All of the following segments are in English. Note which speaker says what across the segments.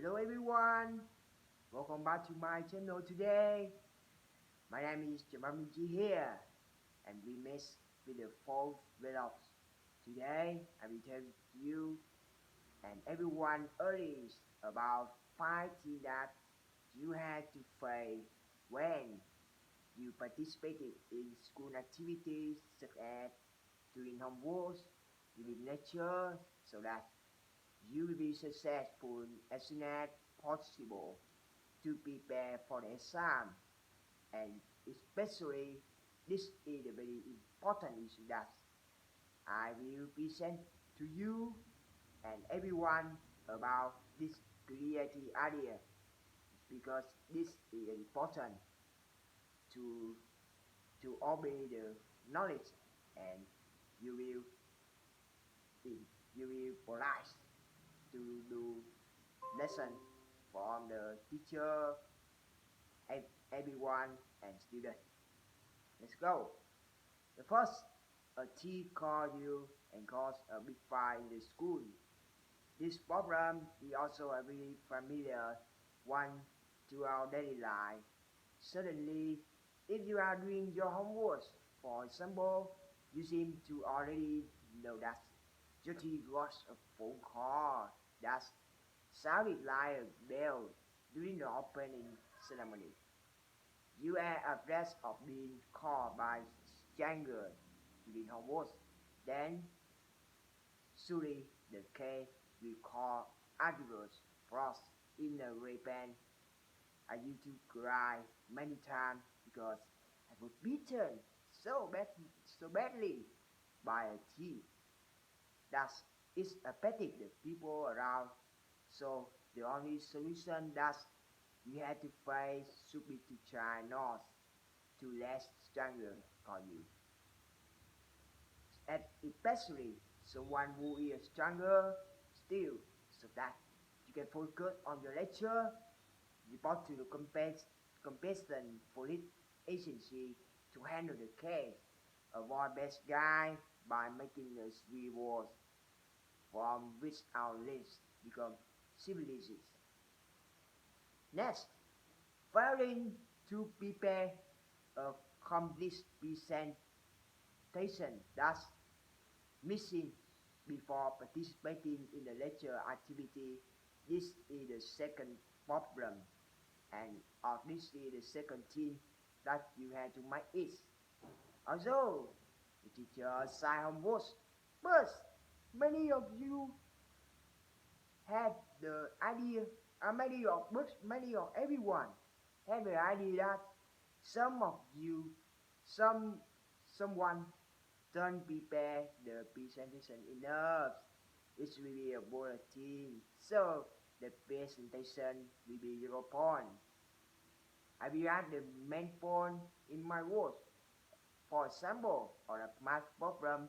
Speaker 1: Hello everyone, welcome back to my channel today. My name is Trần here and we met with the fourth vlog. Today I will tell you and everyone earlier about 5 things that you had to face when you participated in school activities such as doing homework, doing lecture so that you will be successful as soon as possible to prepare for the exam, and especially this is a very important issue that I will present to you and everyone about this creative idea because this is important to obey the knowledge, and you will you will polite to do lesson from the teacher, everyone and student. Let's go. The first, a thief called you and caused a big fight in the school. This problem is also a very familiar one to our daily life. Suddenly, if you are doing your homework, for example, you seem to already know that your thief got a phone call that sounded like a bell during the opening ceremony. You are afraid of being caught by strangers during homework. Then, surely the case will call adverse frost in the repent. I used to cry many times because I was beaten so badly by a thief. That is affecting the people around. So the only solution that you had to face should be to try not to let strangers call you, and especially someone who is stronger still, so that you can focus on your lecture, report to the competent police agency to handle the case, avoid bad guy by making us reward from which our lives become civilized. Next, failing to prepare a complete presentation, thus missing before participating in the lecture activity. This is the second problem, and this is the second thing that you have to make it. Although the teacher assigned homework, but many of you have the idea, many of everyone have the idea that some of you, some someone don't prepare the presentation enough. It will be a bulletin, so the presentation will be 0 point. I will add the main point in my words. For example, on a math problem,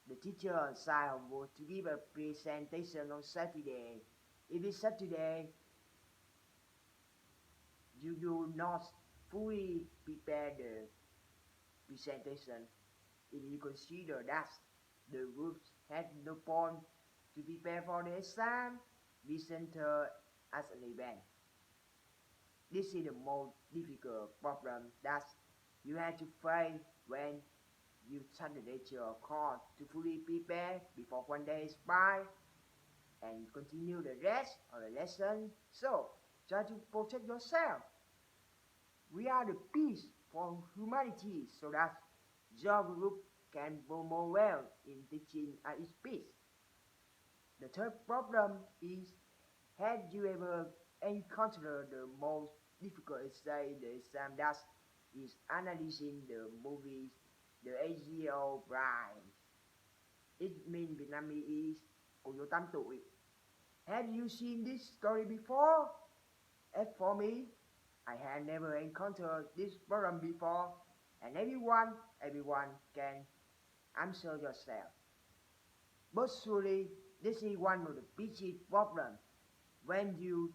Speaker 1: the teacher assigned homework to give a presentation on Saturday. If it's Saturday, you do not fully prepare the presentation. If you consider that the groups had no point to prepare for the exam, we center as an event. This is the most difficult problem that you have to face when you start the lecture course to fully prepare before one day is by and continue the rest of the lesson. So try to protect yourself. We are the peace for humanity so that your group can perform well in teaching at its peace. The third problem is, have you ever encountered the most difficult essay in the exam that is analyzing the movies The AGO Bride? It means Vietnamese is Cô dâu 8 tuổi. Have you seen this story before? As for me, I had never encountered this problem before, and everyone can answer yourself. But surely this is one of the biggest problems when you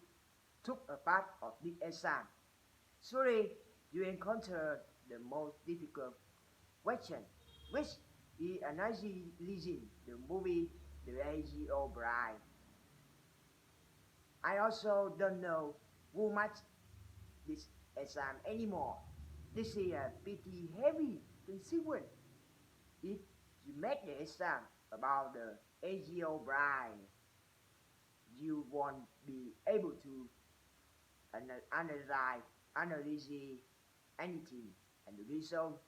Speaker 1: took a part of this exam. Surely you encountered the most difficult question, which is analyzing the movie The AGO Bride. I also don't know who much this exam anymore. This is a pretty heavy consequence. If you make the exam about the AGO bride, you won't be able to analyze anything, and the result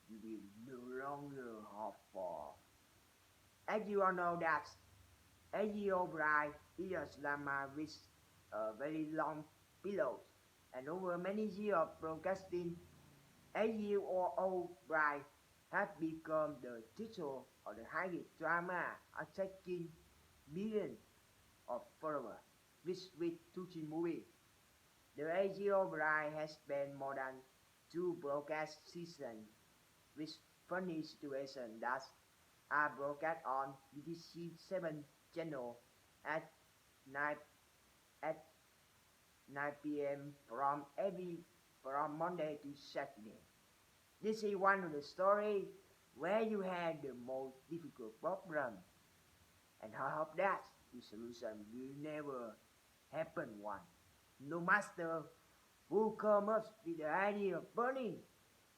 Speaker 1: you will no longer hope for. As you all know that AGO bride is a llama with a very long pillows, and over many years of broadcasting, AGO bride has become the title of the highest drama attracting millions of followers with sweet touching movie. The AGO bride has spent more than two broadcast seasons with funny situations that are broadcast on BBC7 channel at 9 at 9 p.m. from Monday to Saturday. This is one of the stories where you had the most difficult problem, and I hope that the solution will never happen one. No master who come up with the idea of burning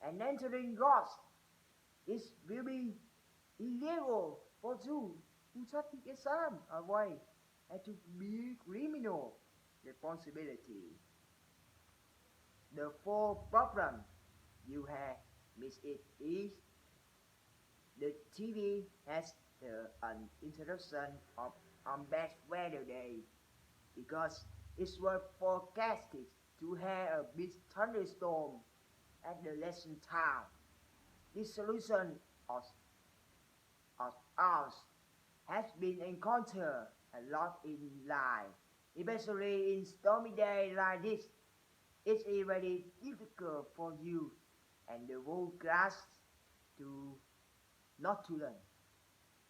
Speaker 1: and entering ghosts, it will be illegal for you who take the exam away and to be criminal responsibility. The fourth problem you have missed it is the TV has an interruption of on bad weather day because it was forecasted to have a big thunderstorm at the lesson time. This solution of, of ours has been encountered a lot in life, especially in stormy days like this. It's very difficult for you and the whole class to not to learn.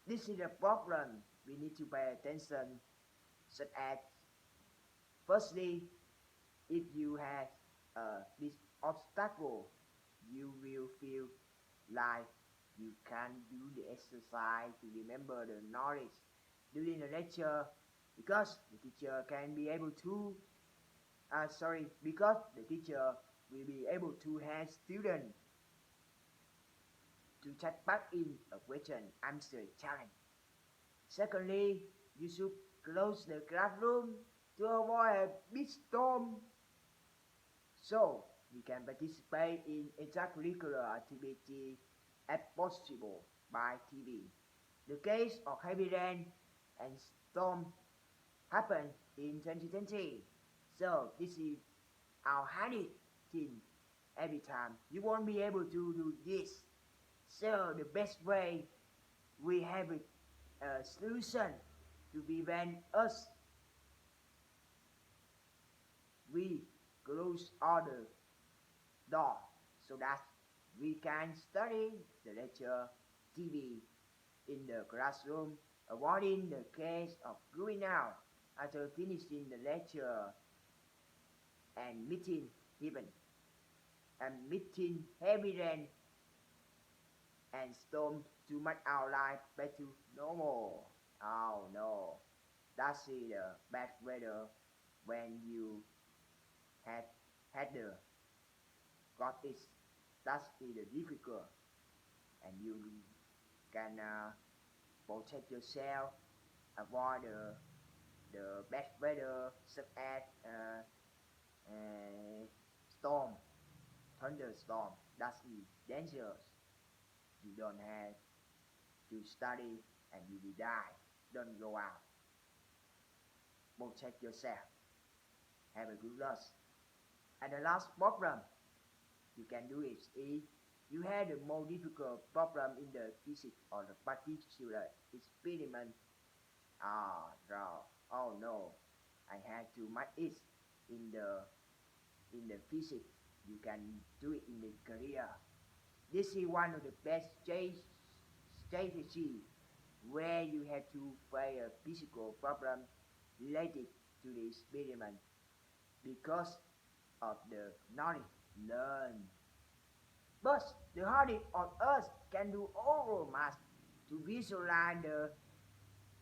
Speaker 1: This is a problem we need to pay attention, such as firstly, if you have this obstacle, you will feel like you can't do the exercise to remember the knowledge during the lecture because the teacher can be able to because the teacher will be able to have students to check back in a question answer challenge. Secondly, you should close the classroom to avoid a big storm so we can participate in extracurricular activity as possible by TV. The case of heavy rain and storm happened in 2020. So this is our hardest thing every time. You won't be able to do this. So the best way we have a solution to prevent us. We close all the door so that we can study the lecture TV in the classroom, avoiding the case of going out after finishing the lecture and meeting heavy rain and storm to make our life back to normal. Oh no, that's the bad weather when you had the got it. That's the difficult, and you can protect yourself, avoid the bad weather such as storm, thunderstorm. That's dangerous. You don't have to study and you will die. Don't go out. Protect yourself. Have a good luck. And the last problem you can do is if you had a more difficult problem in the physics or the particular experiment. Oh no, I had to make it in the physics. You can do it in the career. This is one of the best strategy where you have to face a physical problem related to the experiment because of the knowledge learned. But the hardest of us can do oral math to visualize the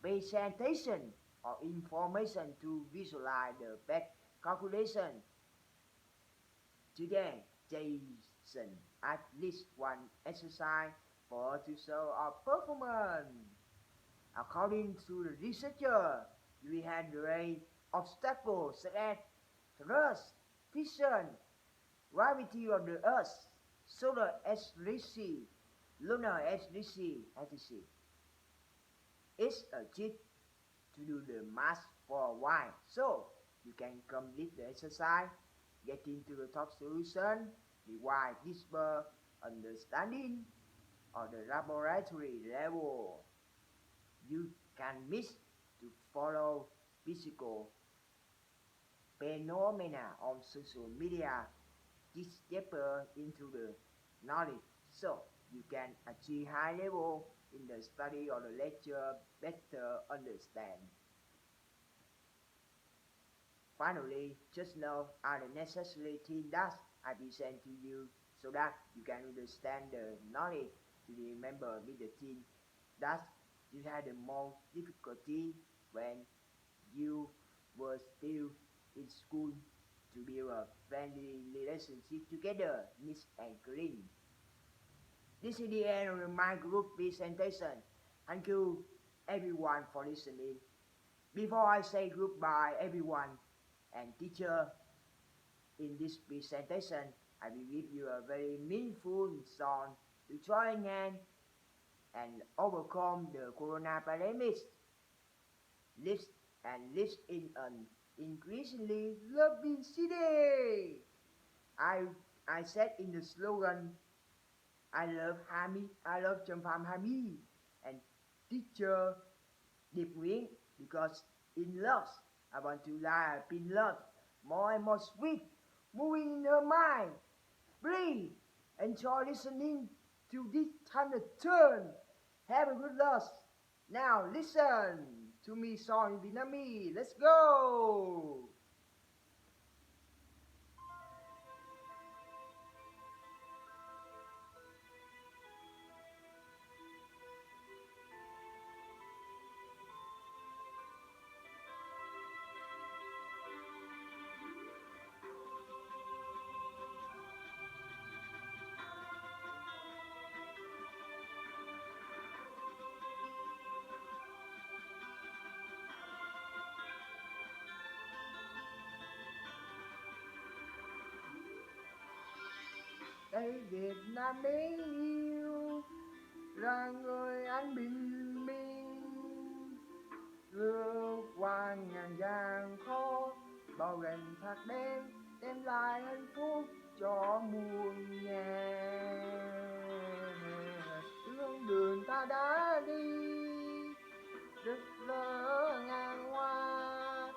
Speaker 1: presentation or information to visualize the best calculation. Today, Jason at least one exercise for to show our performance. According to the researcher, we had great obstacles such as thrust, friction, gravity of the Earth, solar HRC, lunar HRC, etc. It's a cheat to do the math for a while, so you can complete the exercise, getting to the top solution, require deeper understanding of the laboratory level. You can miss to follow physical phenomena on social media. This deeper into the knowledge, so you can achieve high level in the study of the lecture, better understand. Finally, just know are the necessary things that I present to you so that you can understand the knowledge to remember with the thing that you had the most difficulty when you were still in school to build a friendly relationship together, Miss and clean. This is the end of my group presentation. Thank you everyone for listening. Before I say goodbye everyone and teacher in this presentation, I will give you a very meaningful song to join hands and overcome the corona pandemic. Live and live in an increasingly loving city. I I said in the slogan, I love Trần Hami and teacher Điệp Nguyễn because in love, I want to live in love, more and more sweet, moving in her mind. Breathe, enjoy listening to this tender turn. Have a good loss. Now listen to me song in Vietnamese. Let's go! Đây Việt Nam mến yêu là người anh bình minh, vượt qua ngàn gian khó, bao gần thác đêm đem lại hạnh phúc cho muôn nhà. Thương đường ta đã đi, rực rỡ ngàn hoa,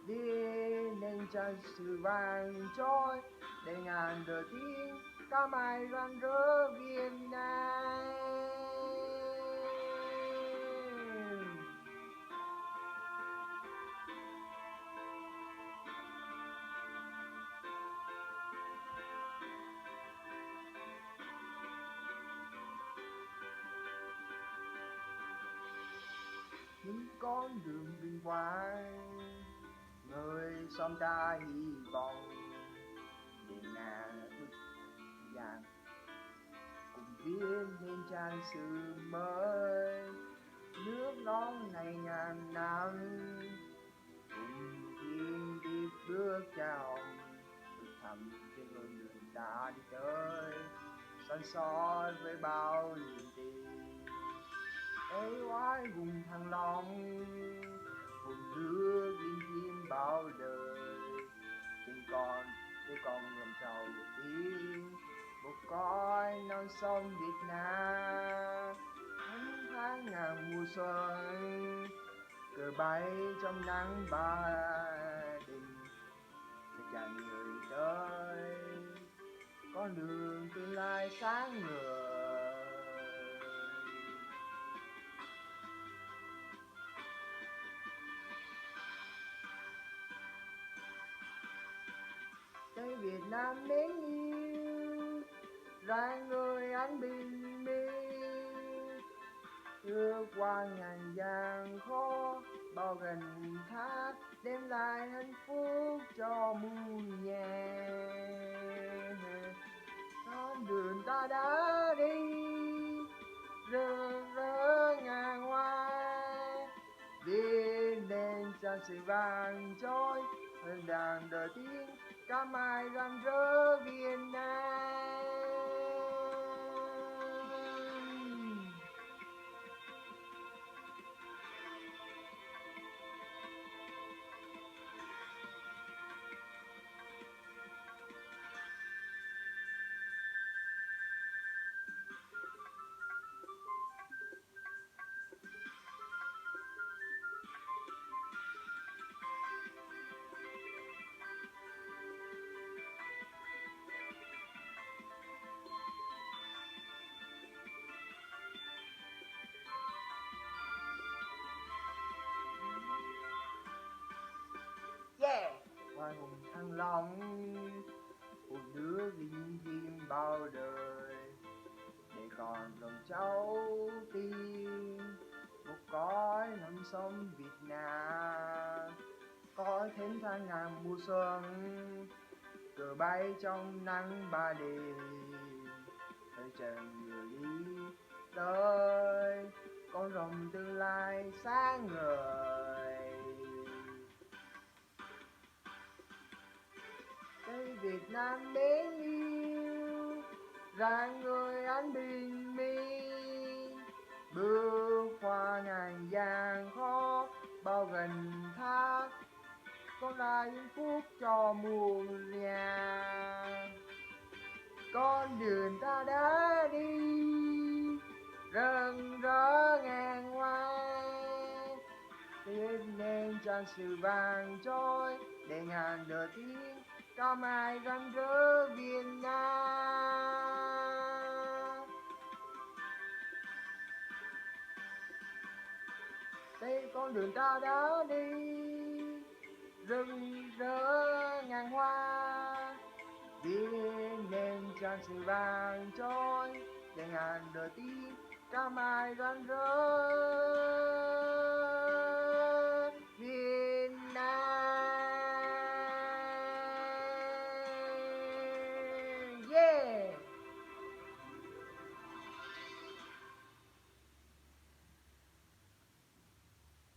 Speaker 1: đi nên chân sự vàng trôi, để ngàn đời tiếng ca mai rạng rỡ Việt Nam. Những con đường vinh quang, người xóm ta hy vọng để ngàn bức vàng cùng viết nên trang sử mới, nước non này ngàn năm cùng thiên đi bước chào thầm trên con đường ta đi tới, son soi với bao niềm tin ấy oái vùng Thăng Long, vùng nước linh thiêng bao đời. Trên con ngầm trầu tiếng một cõi non sông Việt Nam, tháng ngàn mùa xuân cờ bay trong nắng ba đình, sẽ chẳng người tới con đường tương lai sáng ngời. Đây Việt Nam mến yêu ra người anh bình minh, vượt qua ngàn gian khó, bao gần thác đem lại hạnh phúc cho muôn nhà. Con đường ta đã đi rực rỡ ngàn hoa, viết nên cho sự vàng trôi hơn đàn đời tiếng ca mai rạng rỡ Việt Nam. Yeah, oai hùng thăng long, một đứa vinh diên bao đời, để còn dòng cháu tiên một cõi non sông Việt Nam. Cõi thênh thang ngàn mùa xuân, cờ bay trong nắng ba đêm, thời trần người đi tới, con rồng tương lai sáng ngời. Đây Việt Nam mến yêu, rằng người anh bình minh, bước qua ngàn gian khó bao gần thác, con là hạnh phúc cho muôn nhà. Con đường ta đã đi rực rỡ ngàn hoa, viết nên trang sử vàng trôi để ngàn đời tiếng ca mai rạng rỡ Việt Nam. Đây con đường ta đã đi rực rỡ ngàn hoa, viết nên trang sử vàng trôi để ngàn đời tiếng ca mai rạng rỡ.